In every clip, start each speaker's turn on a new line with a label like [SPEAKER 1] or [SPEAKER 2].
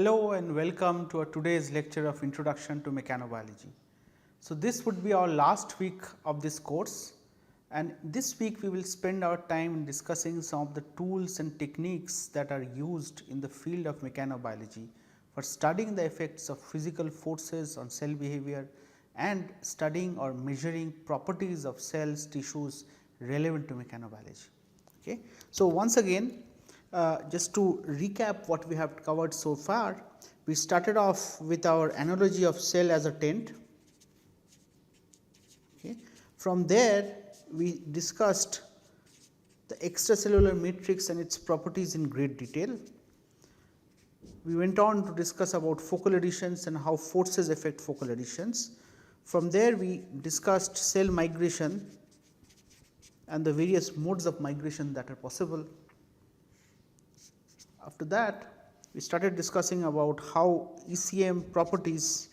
[SPEAKER 1] Hello and welcome to our today's lecture of Introduction to Mechanobiology. So, this would be our last week of this course, and this week we will spend our time discussing some of the tools and techniques that are used in the field of mechanobiology for studying the effects of physical forces on cell behavior and studying or measuring properties of cells, tissues relevant to mechanobiology. Okay. So, once again, just to recap what we have covered so far, we started off with our analogy of cell as a tent. Okay. From there, we discussed the extracellular matrix and its properties in great detail. We went on to discuss about focal adhesions and how forces affect focal adhesions. From there, we discussed cell migration and the various modes of migration that are possible. After that, we started discussing about how ECM properties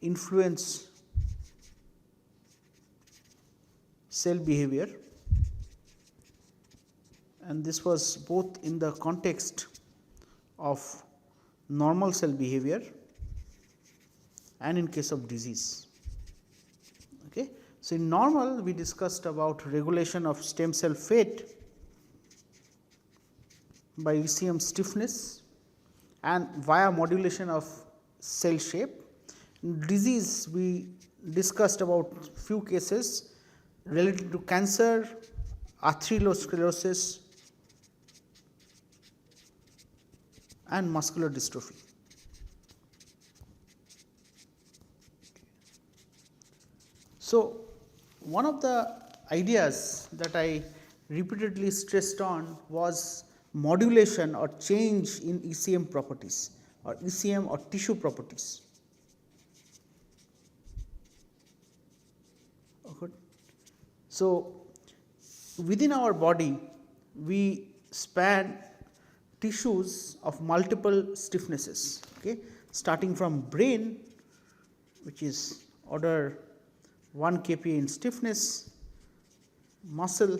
[SPEAKER 1] influence cell behavior, and this was both in the context of normal cell behavior and in case of disease. Okay. So, in normal we discussed about regulation of stem cell fate by ECM stiffness and via modulation of cell shape. In disease we discussed about few cases related to cancer, atherosclerosis and muscular dystrophy. So, one of the ideas that I repeatedly stressed on was modulation or change in ECM properties or ECM or tissue properties. Okay. So, within our body we span tissues of multiple stiffnesses, okay, starting from brain, which is order 1 kPa in stiffness, muscle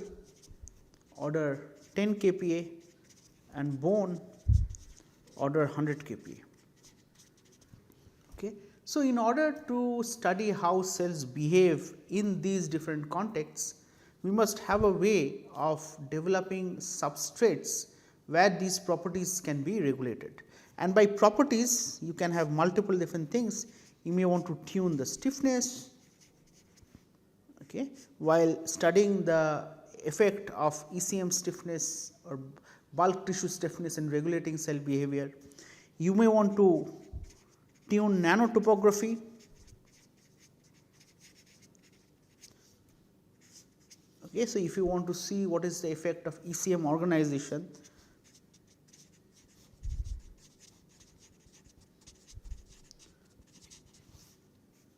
[SPEAKER 1] order 10 kPa and bone order 100 kPa. Okay. So, in order to study how cells behave in these different contexts, we must have a way of developing substrates where these properties can be regulated. And by properties, you can have multiple different things. You may want to tune the stiffness, okay, while studying the effect of ECM stiffness or bulk tissue stiffness in regulating cell behavior. You may want to tune nanotopography, okay. So, if you want to see what is the effect of ECM organization,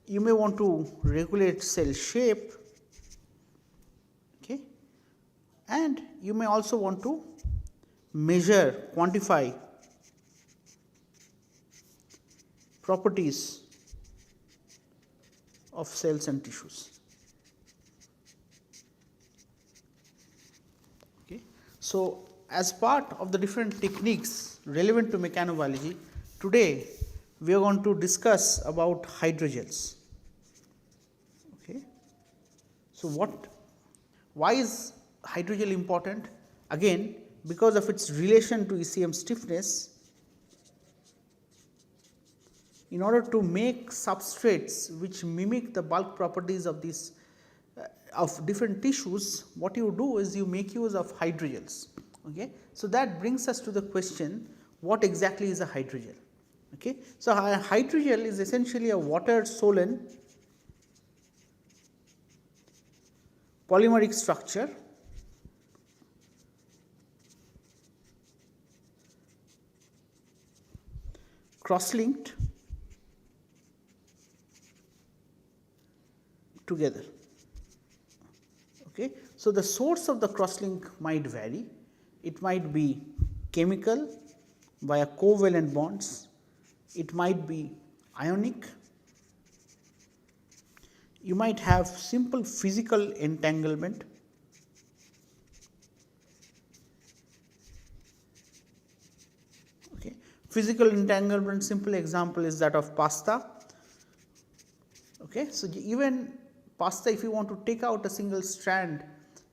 [SPEAKER 1] you may want to regulate cell shape, okay, and you may also want to measure, quantify properties of cells and tissues. Okay. So, as part of the different techniques relevant to mechanobiology, today we are going to discuss about hydrogels. Okay. So, why is hydrogel important? Again, because of its relation to ECM stiffness. In order to make substrates which mimic the bulk properties of these of different tissues, what you do is you make use of hydrogels. Okay. So, that brings us to the question, what exactly is a hydrogel? Okay. So, a hydrogel is essentially a water soluble polymeric structure cross-linked together. Okay. So, the source of the cross-link might vary. It might be chemical via covalent bonds, it might be ionic, you might have simple physical entanglement, Physical entanglement, simple example is that of pasta. Okay. So, even pasta, if you want to take out a single strand,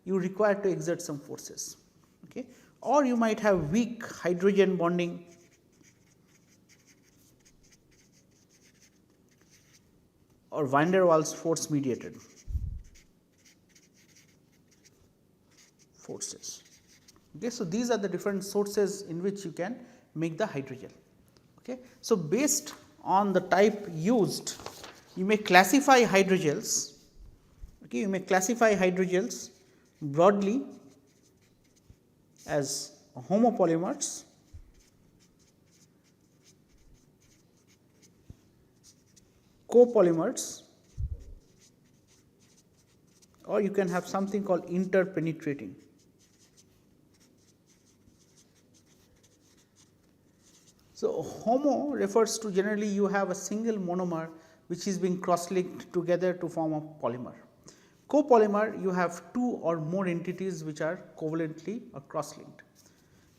[SPEAKER 1] you require to exert some forces. Okay. Or you might have weak hydrogen bonding, or van der Waals force mediated forces. Okay. So, these are the different sources in which you can make the hydrogel. Okay. So, based on the type used, you may classify hydrogels. Okay. You may classify hydrogels broadly as homopolymers, copolymers, or you can have something called interpenetrating. So, homo refers to generally you have a single monomer which is being cross linked together to form a polymer. Copolymer, you have two or more entities which are covalently or cross linked.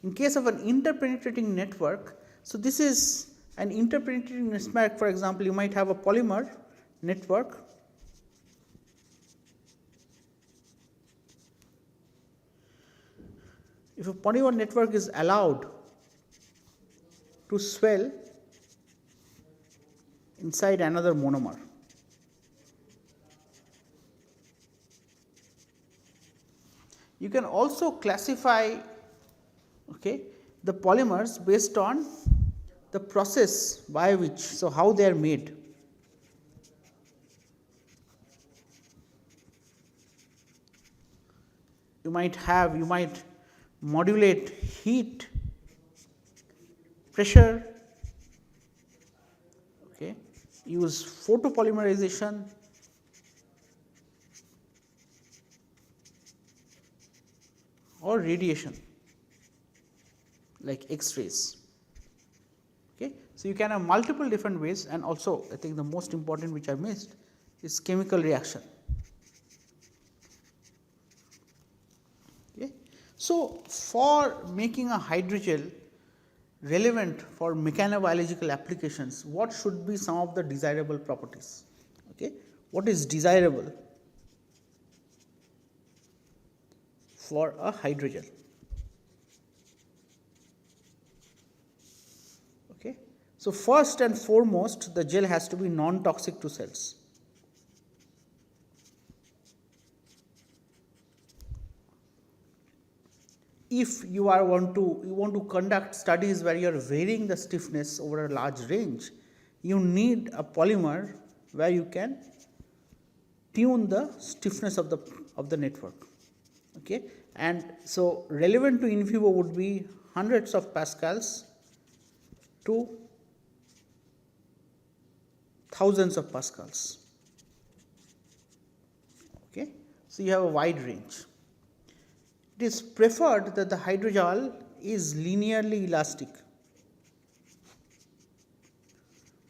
[SPEAKER 1] In case of an interpenetrating network, so this is an interpenetrating network. For example, you might have a polymer network if a polymer network is allowed to swell inside another monomer. You can also classify the polymers based on the process by which, so how they are made. You might modulate heat, pressure, use photopolymerization, or radiation like X-rays. Okay. So, you can have multiple different ways, and also I think the most important which I missed is chemical reaction. Okay. So, for making a hydrogel relevant for mechanobiological applications, what should be some of the desirable properties? Okay. What is desirable for a hydrogel? Okay. So, first and foremost, the gel has to be non-toxic to cells. If you want to conduct studies where you are varying the stiffness over a large range, you need a polymer where you can tune the stiffness of the network. Okay. And so, relevant to in vivo would be hundreds of pascals to thousands of pascals. Okay. So, you have a wide range. It is preferred that the hydrogel is linearly elastic.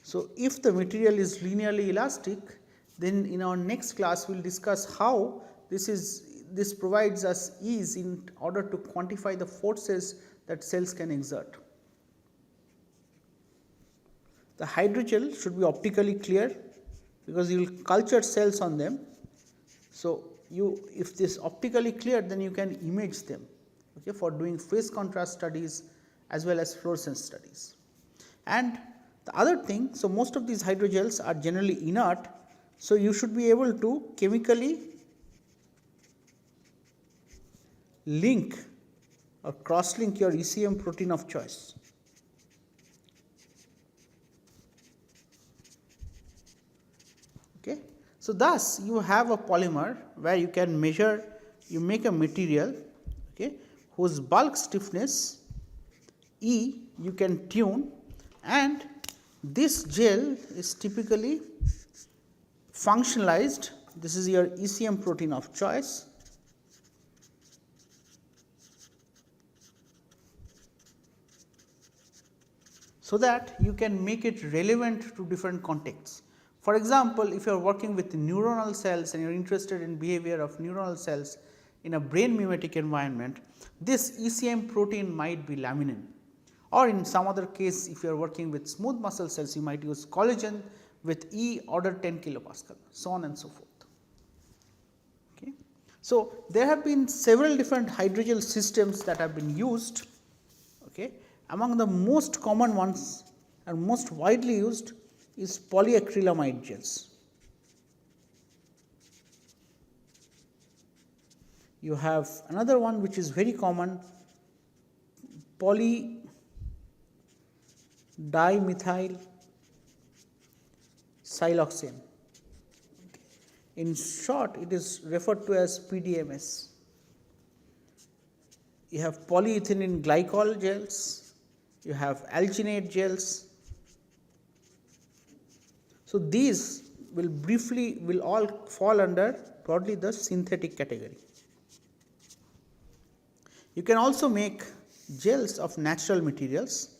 [SPEAKER 1] So, if the material is linearly elastic, then in our next class we will discuss how this provides us ease in order to quantify the forces that cells can exert. The hydrogel should be optically clear because you will culture cells on them. So, if this optically clear, then you can image them for doing phase contrast studies as well as fluorescence studies. And the other thing, so most of these hydrogels are generally inert, so you should be able to chemically link or cross link your ECM protein of choice. Okay. So, thus you have a polymer where you can measure, you make a material whose bulk stiffness E you can tune, and this gel is typically functionalized. This is your ECM protein of choice. So that you can make it relevant to different contexts. For example, if you are working with neuronal cells and you are interested in behavior of neuronal cells in a brain mimetic environment, this ECM protein might be laminin, or in some other case if you are working with smooth muscle cells you might use collagen with E order 10 kilopascal, so on and so forth. Okay. So, there have been several different hydrogel systems that have been used. Okay. Among the most common ones and most widely used is polyacrylamide gels. You have another one which is very common, polydimethyl siloxane. In short, it is referred to as PDMS. You have polyethylene glycol gels, you have alginate gels. So, these will all fall under broadly the synthetic category. You can also make gels of natural materials.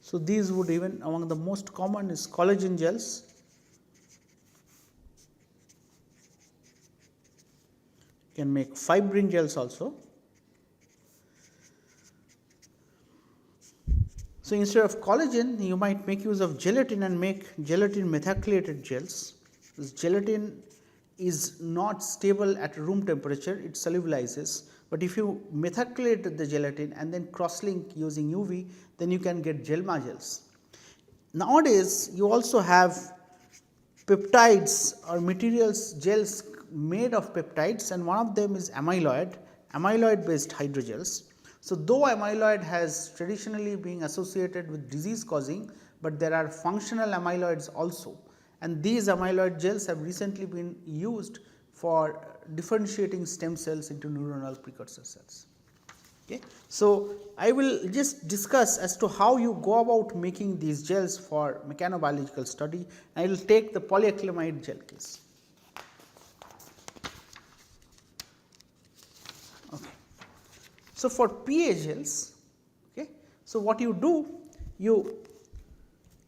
[SPEAKER 1] So, these would even among the most common is collagen gels. You can make fibrin gels also. So, instead of collagen you might make use of gelatin and make gelatin methylated gels. This gelatin is not stable at room temperature, it solubilizes, but if you methacrylate the gelatin and then cross link using UV, then you can get gelma gels. Nowadays you also have peptides or materials gels made of peptides, and one of them is amyloid based hydrogels. So, though amyloid has traditionally been associated with disease causing, but there are functional amyloids also, and these amyloid gels have recently been used for differentiating stem cells into neuronal precursor cells. Okay. So, I will just discuss as to how you go about making these gels for mechanobiological study. I will take the polyacrylamide gel case. Okay. So, for PA gels, okay, so what you do, you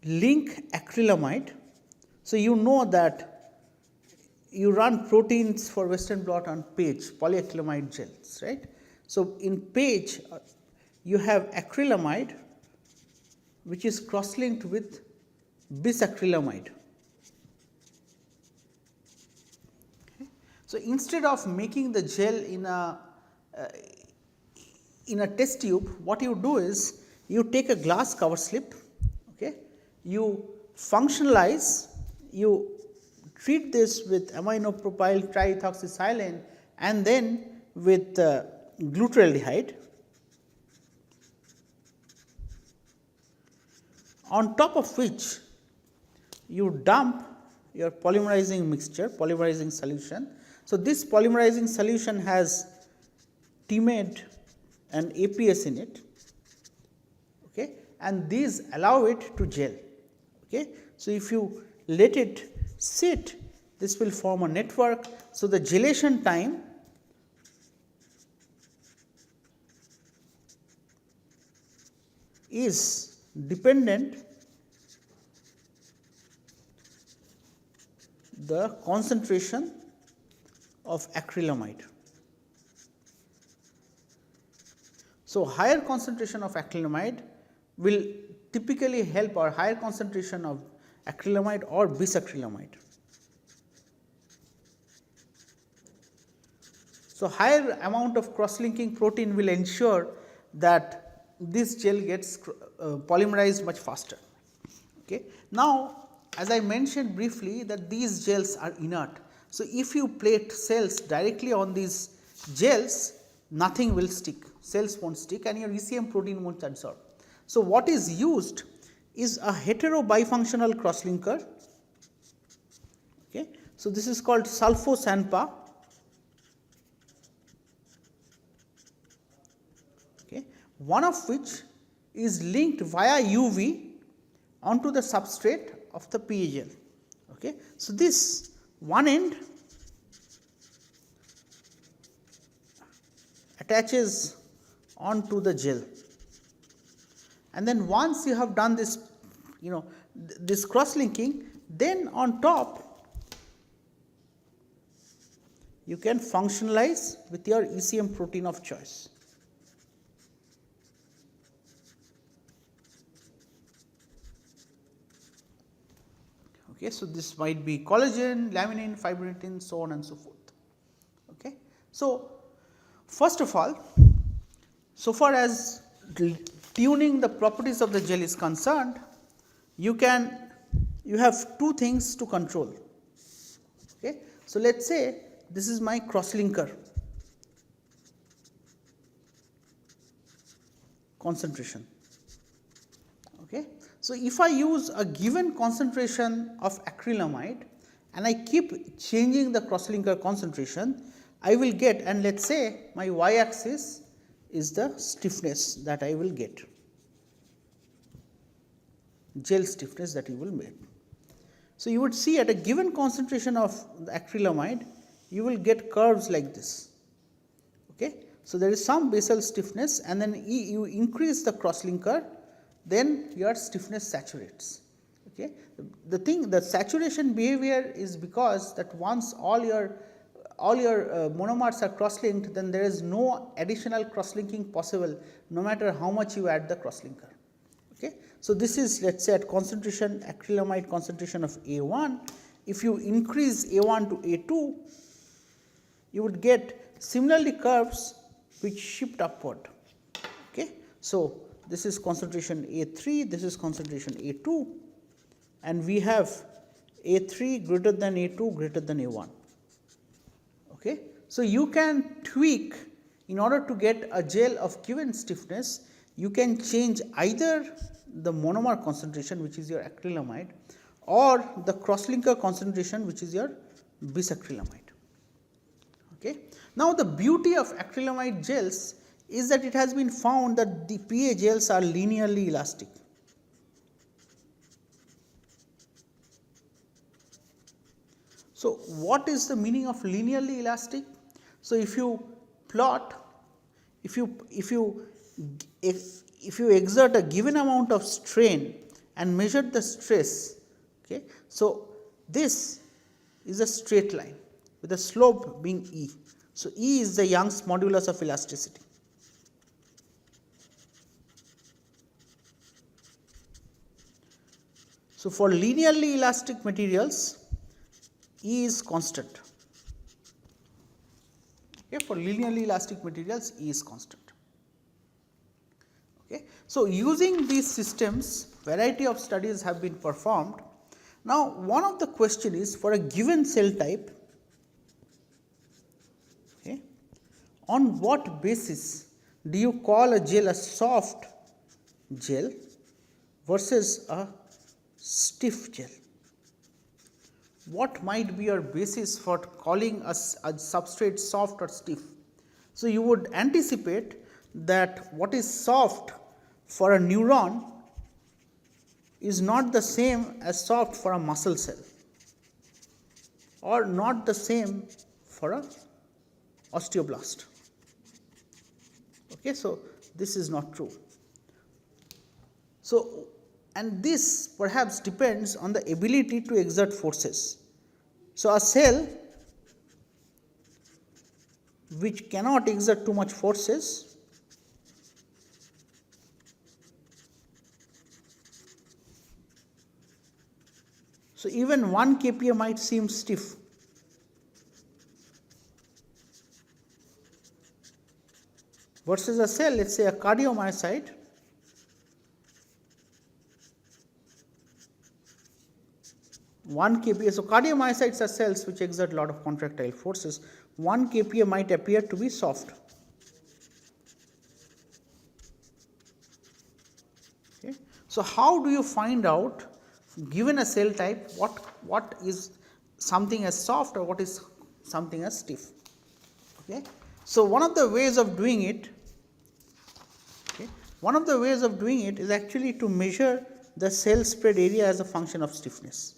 [SPEAKER 1] link acrylamide. So, you know that you run proteins for Western blot on page, polyacrylamide gels, right. So, in page you have acrylamide which is cross linked with bisacrylamide. Okay. So, instead of making the gel in a test tube, what you do is you take a glass cover slip, okay, you functionalize, you treat this with aminopropyl triethoxysilane and then with glutaraldehyde. On top of which you dump your polymerizing mixture, polymerizing solution. So, this polymerizing solution has TMAD and APS in it, okay, and these allow it to gel. Okay. So, if you let it sit, this will form a network. So, the gelation time is dependent the concentration of acrylamide. So, higher concentration of acrylamide will typically help, or higher concentration of acrylamide or bisacrylamide. So, higher amount of cross linking protein will ensure that this gel gets polymerized much faster. Okay. Now, as I mentioned briefly that these gels are inert. So, if you plate cells directly on these gels, nothing will stick, cells will not stick and your ECM protein will not absorb. So, what is used is a hetero-bifunctional cross-linker. Okay. So, this is called sulfosanpa. Okay. One of which is linked via UV onto the substrate of the PA gel. Okay. So, this one end attaches onto the gel, and then once you have done this, this cross linking, then on top you can functionalize with your ECM protein of choice. Okay, so this might be collagen, laminin, fibrinogen, so on and so forth. Okay. So, first of all, so far as tuning the properties of the gel is concerned, you have two things to control. Okay. So, let us say this is my crosslinker concentration. Okay. So, if I use a given concentration of acrylamide and I keep changing the crosslinker concentration, I will get, and let us say my y axis is the stiffness that I will get, gel stiffness that you will make. So, you would see at a given concentration of the acrylamide, you will get curves like this. Okay. So, there is some basal stiffness, and then you increase the crosslinker, then your stiffness saturates. Okay. The saturation behavior is because that once all your monomers are cross-linked, then there is no additional cross-linking possible, no matter how much you add the cross-linker. Okay. So, this is, let us say, at concentration acrylamide concentration of A1, if you increase A1 to A2, you would get similarly curves which shift upward. Okay. So, this is concentration A3, this is concentration A2, and we have A3 greater than A2 greater than A1. Okay. So, you can tweak in order to get a gel of given stiffness, you can change either the monomer concentration, which is your acrylamide, or the crosslinker concentration, which is your bisacrylamide. Okay. Now, the beauty of acrylamide gels is that it has been found that the PA gels are linearly elastic. So, what is the meaning of linearly elastic? So, if you plot, if you exert a given amount of strain and measure the stress, okay, so this is a straight line with the slope being E. So, E is the Young's modulus of elasticity. So, for linearly elastic materials, E is constant. Okay, for linearly elastic materials, E is constant. Okay. So, using these systems, variety of studies have been performed. Now, one of the question is, for a given cell type, okay, on what basis do you call a gel a soft gel versus a stiff gel? What might be your basis for calling a substrate soft or stiff? So, you would anticipate that what is soft for a neuron is not the same as soft for a muscle cell, or not the same for a osteoblast. Okay, so, this is not true. So, and this perhaps depends on the ability to exert forces. So, a cell which cannot exert too much forces so even 1 kPa might seem stiff, versus a cell, let us say a cardiomyocyte, one kPa. So, cardiomyocytes are cells which exert a lot of contractile forces. 1 kPa might appear to be soft. Okay. So, how do you find out, given a cell type, what is something as soft or what is something as stiff? Okay. So, one of the ways of doing it, is actually to measure the cell spread area as a function of stiffness.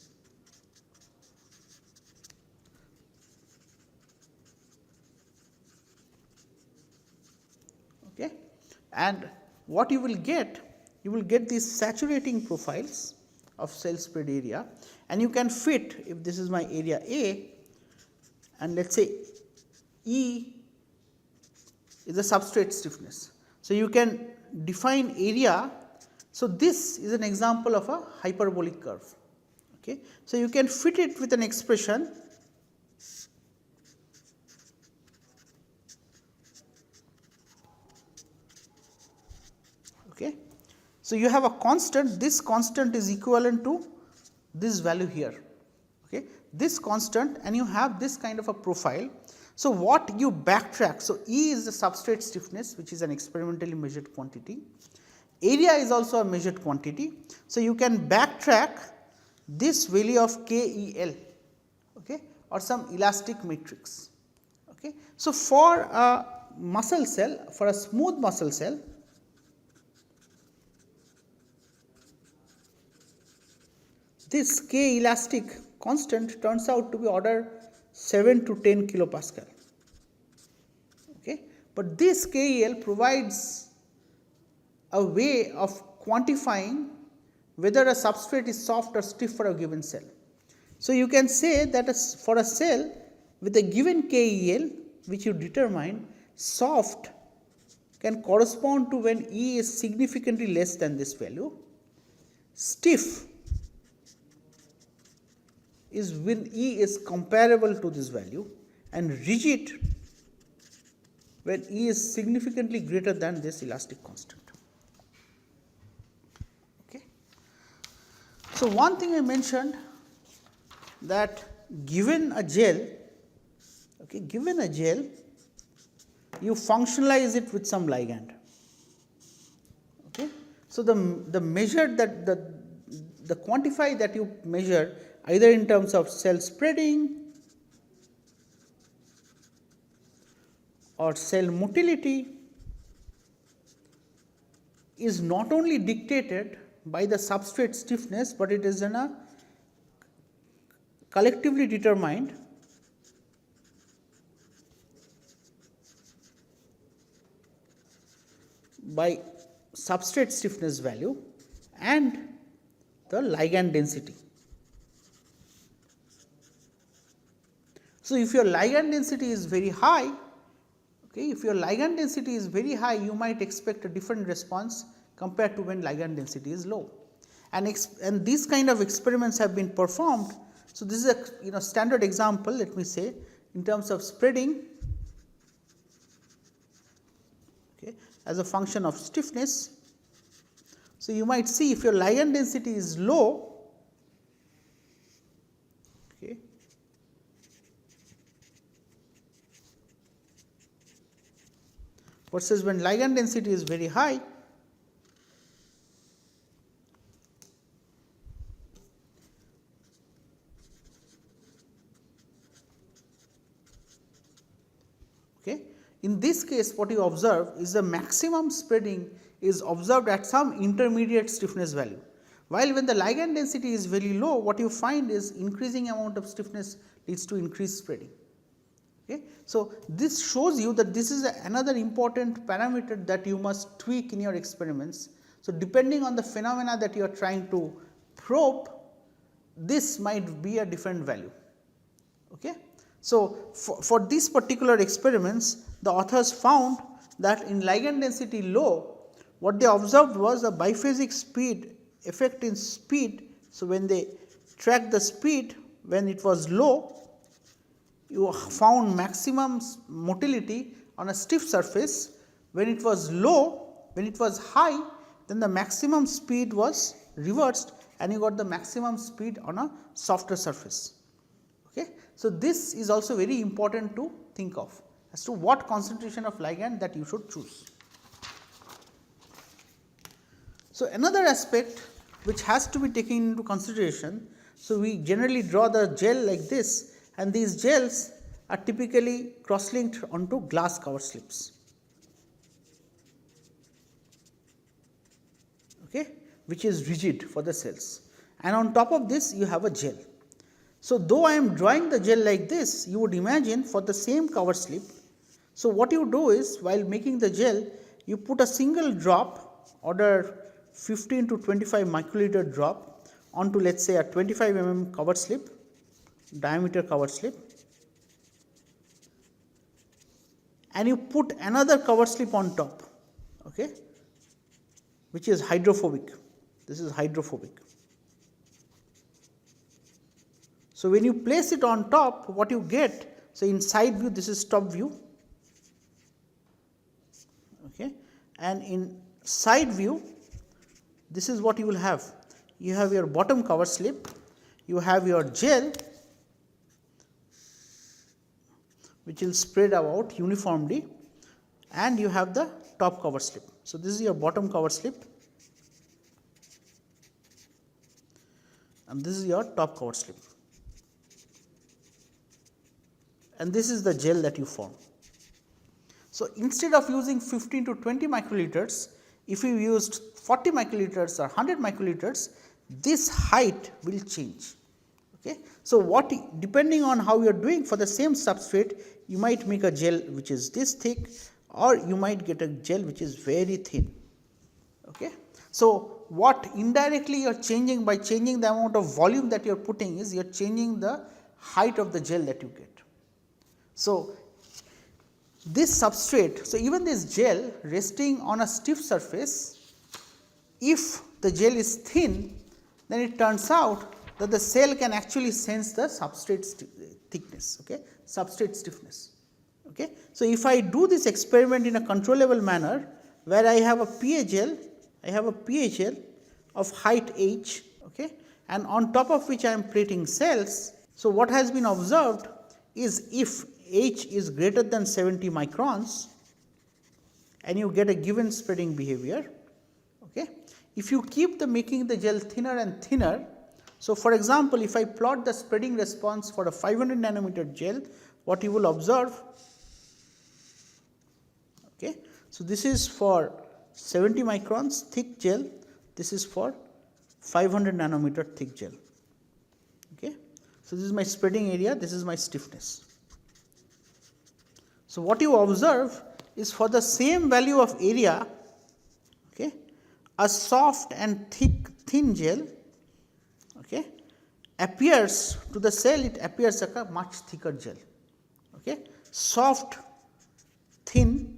[SPEAKER 1] Okay. And what you will get these saturating profiles of cell spread area, and you can fit, if this is my area A, and let us say E is the substrate stiffness. So, you can define area. So, this is an example of a hyperbolic curve. Okay. So, you can fit it with an expression okay. So, you have a constant, this constant is equivalent to this value here, okay. This constant, and you have this kind of a profile. So, what you backtrack, so E is the substrate stiffness, which is an experimentally measured quantity. Area is also a measured quantity. So, you can backtrack this value of KEL, okay, or some elastic matrix. Okay. So, for a muscle cell, for a smooth muscle cell, this K elastic constant turns out to be order 7 to 10 kilopascal. Okay. But this KEL provides a way of quantifying whether a substrate is soft or stiff for a given cell. So, you can say that for a cell with a given KEL which you determine, soft can correspond to when E is significantly less than this value, stiff is when E is comparable to this value, and rigid when E is significantly greater than this elastic constant. Okay. So, one thing I mentioned that given a gel, okay, given a gel, you functionalize it with some ligand. Okay. So, the measure that the quantify that you measure either in terms of cell spreading or cell motility is not only dictated by the substrate stiffness, but it is in a collectively determined by substrate stiffness value and the ligand density. So, if your ligand density is very high, okay, if your ligand density is very high, you might expect a different response compared to when ligand density is low. And these kind of experiments have been performed. So, this is a standard example, let me say, in terms of spreading, okay, as a function of stiffness. So, you might see if your ligand density is low, okay, versus when ligand density is very high, okay. In this case, what you observe is the maximum spreading is observed at some intermediate stiffness value, while when the ligand density is very low, what you find is increasing amount of stiffness leads to increased spreading. Okay. So, this shows you that this is another important parameter that you must tweak in your experiments. So, depending on the phenomena that you are trying to probe, this might be a different value. Okay. So, for these particular experiments, the authors found that in ligand density low, what they observed was a biphasic speed effect in speed. So, when they tracked the speed when it was low, you found maximum motility on a stiff surface. When it was low, when it was high, then the maximum speed was reversed and you got the maximum speed on a softer surface. Okay. So, this is also very important to think of as to what concentration of ligand that you should choose. So, another aspect which has to be taken into consideration. So, we generally draw the gel like this, and these gels are typically cross-linked onto glass cover slips, okay, which is rigid for the cells, and on top of this you have a gel. So, though I am drawing the gel like this, you would imagine for the same cover slip. So, what you do is while making the gel, you put a single drop order 15 to 25 microliter drop onto, let us say, a 25 mm cover slip, diameter cover slip, and you put another cover slip on top, okay, which is hydrophobic. This is hydrophobic. So, when you place it on top, what you get, so in side view this is top view, okay, and in side view this is what you will have. You have your bottom cover slip, you have your gel which will spread out uniformly, and you have the top cover slip. So, this is your bottom cover slip and this is your top cover slip, and this is the gel that you form. So, instead of using 15 to 20 microliters, if you used 40 microliters or 100 microliters, this height will change. Okay. So, what depending on how you are doing, for the same substrate you might make a gel which is this thick, or you might get a gel which is very thin. Okay. So, what indirectly you are changing by changing the amount of volume that you are putting is you are changing the height of the gel that you get. So, this substrate, so even this gel resting on a stiff surface, if the gel is thin, then it turns out that the cell can actually sense the substrate thickness, okay, substrate stiffness. Okay. So, if I do this experiment in a controllable manner, where I have a PA gel, of height h, okay, and on top of which I am plating cells. So, what has been observed is if h is greater than 70 microns and you get a given spreading behavior. Okay. If you keep making the gel thinner and thinner, so for example, if I plot the spreading response for a 500 nanometer gel, what you will observe, okay, so this is for 70 microns thick gel, this is for 500 nanometer thick gel. Okay. So, this is my spreading area, this is my stiffness. So, what you observe is for the same value of area, okay, a soft and thin gel, okay, appears to the cell, it appears like a much thicker gel. Okay. Soft thin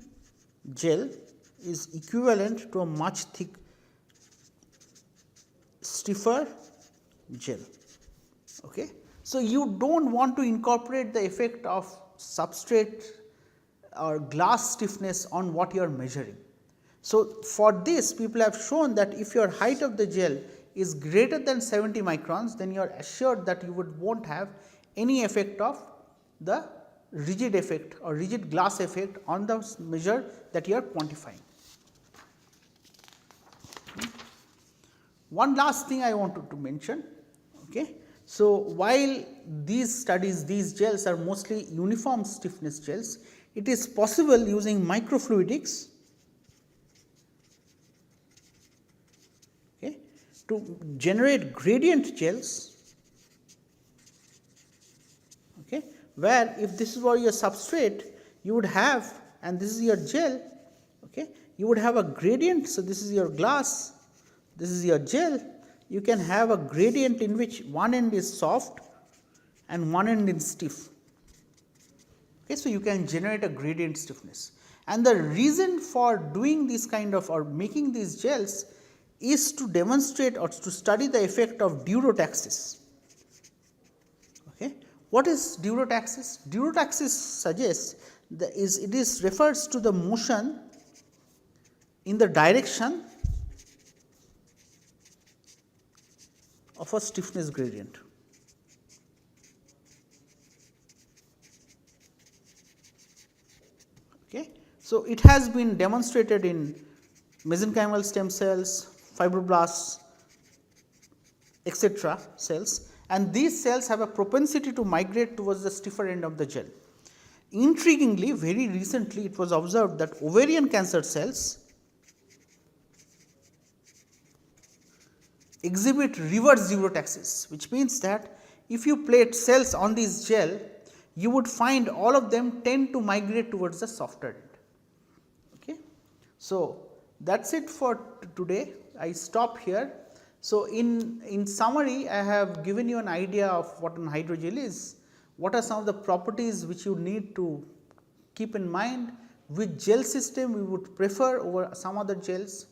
[SPEAKER 1] gel is equivalent to a much thick stiffer gel. Okay. So, you do not want to incorporate the effect of substrate or glass stiffness on what you are measuring. So, for this people have shown that if your height of the gel is greater than 70 microns, then you are assured that you will not have any effect of the rigid effect or rigid glass effect on the measure that you are quantifying. One last thing I wanted to mention. Okay. So, while these studies, these gels are mostly uniform stiffness gels, it is possible using microfluidics, okay, to generate gradient gels, okay, where if this was your substrate, you would have, and this is your gel, okay, you would have a gradient. So, this is your glass, this is your gel. You can have a gradient in which one end is soft and one end is stiff. Okay, so, you can generate a gradient stiffness, and the reason for doing this kind of or making these gels is to demonstrate or to study the effect of durotaxis. Okay. What is durotaxis? Durotaxis suggests that it is refers to the motion in the direction of a stiffness gradient. Okay. So, it has been demonstrated in mesenchymal stem cells, fibroblasts, etc. cells, and these cells have a propensity to migrate towards the stiffer end of the gel. Intriguingly, very recently it was observed that ovarian cancer cells exhibit reverse durotaxis, which means that if you plate cells on this gel, you would find all of them tend to migrate towards the softer end. Okay. So, that is it for today. I stop here. So, in summary, I have given you an idea of what an hydrogel is, what are some of the properties which you need to keep in mind which gel system we would prefer over some other gels.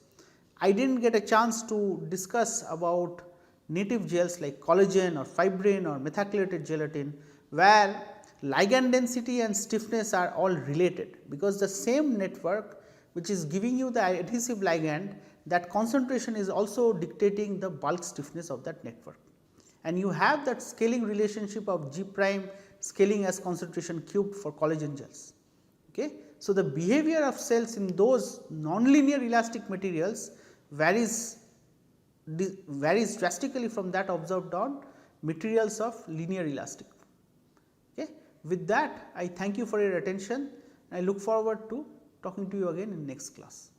[SPEAKER 1] I did not get a chance to discuss about native gels like collagen or fibrin or methacrylated gelatin, where ligand density and stiffness are all related, because the same network which is giving you the adhesive ligand, that concentration is also dictating the bulk stiffness of that network. And you have that scaling relationship of G prime scaling as concentration cubed for collagen gels. Okay. So, the behavior of cells in those nonlinear elastic materials varies drastically from that observed on materials of linear elastic. Okay. With that, I thank you for your attention. I look forward to talking to you again in next class.